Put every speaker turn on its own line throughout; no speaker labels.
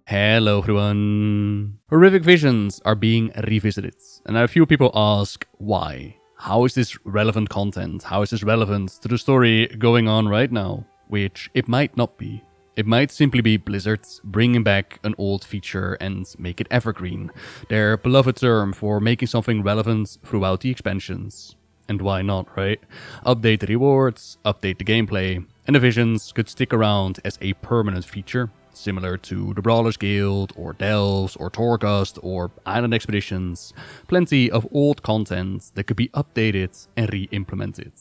Hello everyone! Horrific visions are being revisited, and a few people ask why. How is this relevant content? How is this relevant to the story going on right now? Which it might not be. It might simply be Blizzard bringing back an old feature and make it evergreen, their beloved term for making something relevant throughout the expansions. And why not, right? Update the rewards, update the gameplay, and the visions could stick around as a permanent feature, similar to the Brawlers Guild, or Delves, or Torghast, or Island Expeditions. Plenty of old content that could be updated and re-implemented.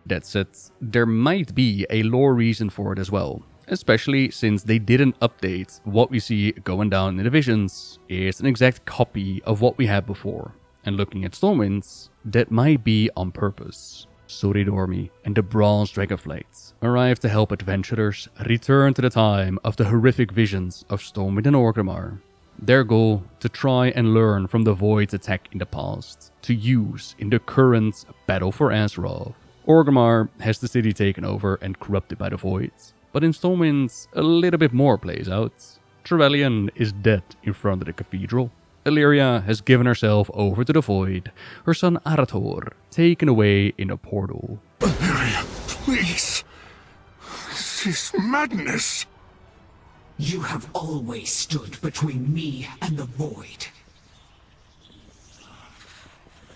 That said, there might be a lore reason for it as well, especially since they didn't update what we see going down in the visions. It's an exact copy of what we had before, and looking at Stormwind, that might be on purpose. Soridormi and the Bronze Dragonflight arrive to help adventurers return to the time of the horrific visions of Stormwind and Orgrimmar. Their goal, to try and learn from the Void's attack in the past, to use in the current battle for Azeroth. Orgrimmar has the city taken over and corrupted by the Void, but in Stormwind a little bit more plays out. Trevelyan is dead in front of the cathedral. Alleria has given herself over to the Void, her son Arator taken away in a portal.
Alleria, please! This is madness!
You have always stood between me and the Void.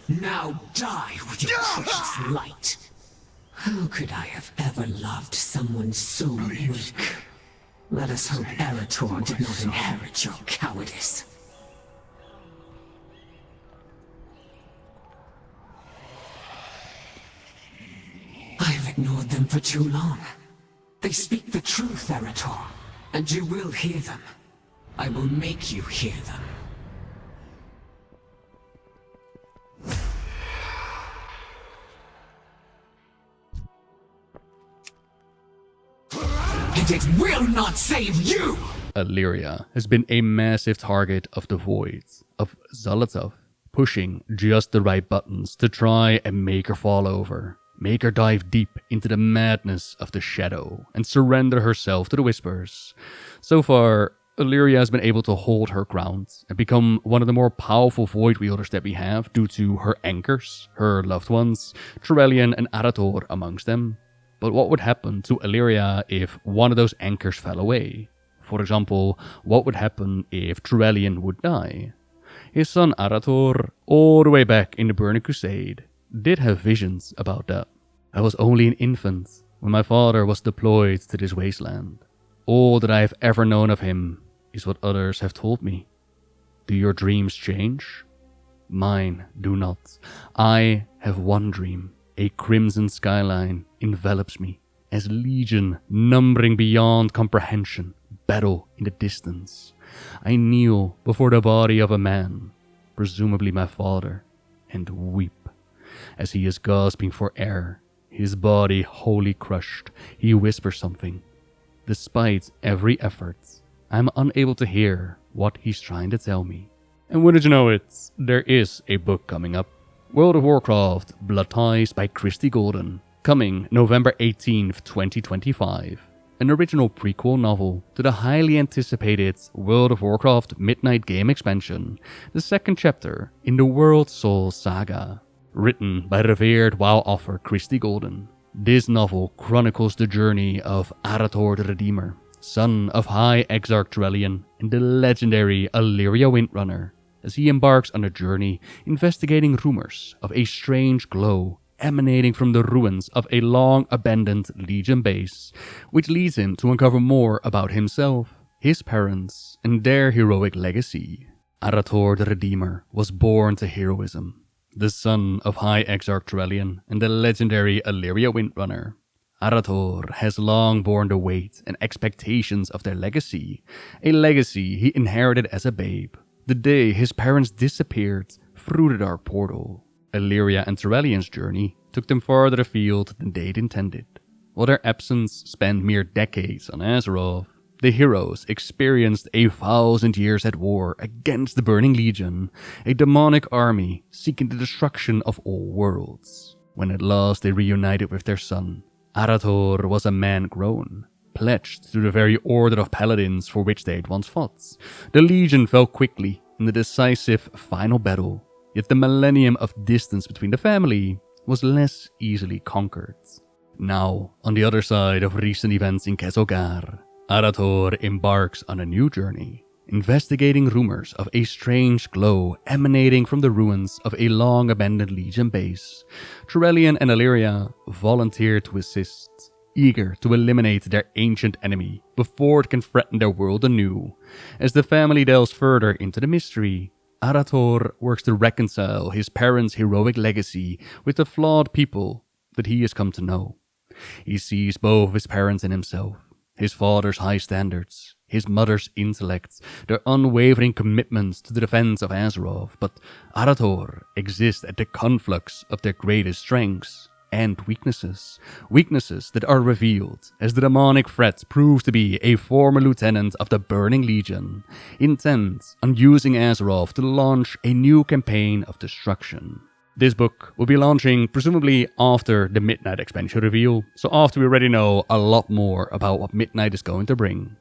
Now die with your precious light. How could I have ever loved someone so weak? Let us hope Arator did not inherit your cowardice. I have ignored them for too long. They speak the truth, Arator, and you will hear them. I will make you hear them. And it will not save you!
Alleria has been a massive target of the Void, of Xal'atath, pushing just the right buttons to try and make her fall over. Make her dive deep into the madness of the shadow and surrender herself to the whispers. So far, Alleria has been able to hold her ground and become one of the more powerful Void wielders that we have due to her anchors, her loved ones, Trevelyan and Arator amongst them. But what would happen to Alleria if one of those anchors fell away? For example, what would happen if Trevelyan would die? His son Arator, all the way back in the Burning Crusade, did have visions about that. I was only an infant when my father was deployed to this wasteland. All that I have ever known of him is what others have told me. Do your dreams change? Mine do not. I have one dream. A crimson skyline envelops me, as legion numbering beyond comprehension battle in the distance. I kneel before the body of a man, presumably my father, and weep. As he is gasping for air, his body wholly crushed, he whispers something. Despite every effort, I am unable to hear what he's trying to tell me. And wouldn't you know it, there is a book coming up. World of Warcraft Blood Ties by Christie Golden, coming November 18th, 2025. An original prequel novel to the highly anticipated World of Warcraft Midnight Game expansion, the second chapter in the World Soul saga. Written by revered WoW author Christie Golden, this novel chronicles the journey of Arator the Redeemer, son of High Exarch Trevelyan and the legendary Alleria Windrunner, as he embarks on a journey investigating rumors of a strange glow emanating from the ruins of a long-abandoned Legion base, which leads him to uncover more about himself, his parents, and their heroic legacy. Arator the Redeemer was born to heroism, the son of High Exarch Trevelyan and the legendary Alleria Windrunner. Arator has long borne the weight and expectations of their legacy, a legacy he inherited as a babe, the day his parents disappeared through the Dark Portal. Alleria and Trevelyan's journey took them farther afield than they'd intended. While their absence spanned mere decades on Azeroth, the heroes experienced 1,000 years at war against the Burning Legion, a demonic army seeking the destruction of all worlds. When at last they reunited with their son, Arator was a man grown, pledged to the very order of paladins for which they had once fought. The Legion fell quickly in the decisive final battle, yet the millennium of distance between the family was less easily conquered. Now, on the other side of recent events in Kesogar, Arator embarks on a new journey, investigating rumors of a strange glow emanating from the ruins of a long-abandoned Legion base. Trellian and Alleria volunteer to assist, eager to eliminate their ancient enemy before it can threaten their world anew. As the family delves further into the mystery, Arator works to reconcile his parents' heroic legacy with the flawed people that he has come to know. He sees both his parents and himself, his father's high standards, his mother's intellect, their unwavering commitment to the defense of Azeroth, but Arator exists at the conflux of their greatest strengths and weaknesses that are revealed as the demonic threat proves to be a former lieutenant of the Burning Legion, intent on using Azeroth to launch a new campaign of destruction. This book will be launching presumably after the Midnight expansion reveal, so after we already know a lot more about what Midnight is going to bring.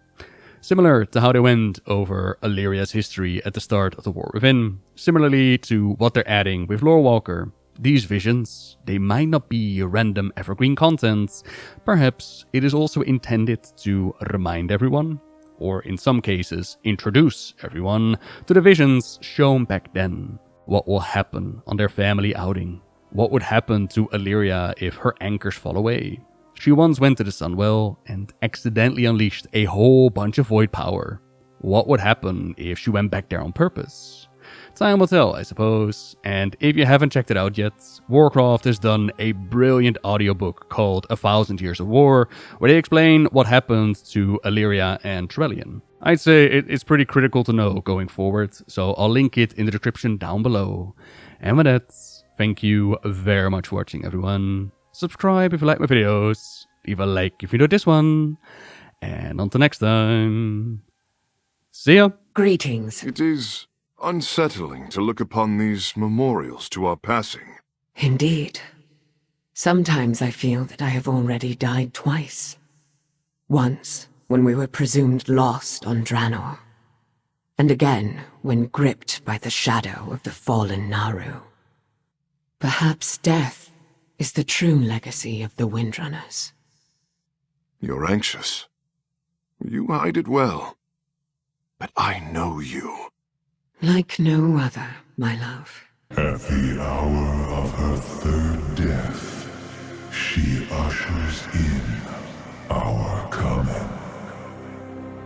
Similar to how they went over Alleria's history at the start of the War Within, similarly to what they're adding with Lorewalker, these visions, they might not be random evergreen content. Perhaps it is also intended to remind everyone, or in some cases introduce everyone, to the visions shown back then. What will happen on their family outing? What would happen to Alleria if her anchors fall away? She once went to the Sunwell and accidentally unleashed a whole bunch of void power. What would happen if she went back there on purpose? Time will tell, I suppose, and if you haven't checked it out yet, Warcraft has done a brilliant audiobook called 1,000 Years of War, where they explain what happened to Alleria and Trellian. I'd say it's pretty critical to know going forward, so I'll link it in the description down below. And with that, thank you very much for watching, everyone. Subscribe if you like my videos, leave a like if you enjoyed this one, and until next time, see ya!
Greetings.
It is unsettling to look upon these memorials to our passing.
Indeed. Sometimes I feel that I have already died twice. Once, when we were presumed lost on Draenor, and again when gripped by the shadow of the fallen Naru. Perhaps death is the true legacy of the Windrunners.
You're anxious. You hide it well. But I know you.
Like no other, my love.
At the hour of her third death, she ushers in our coming.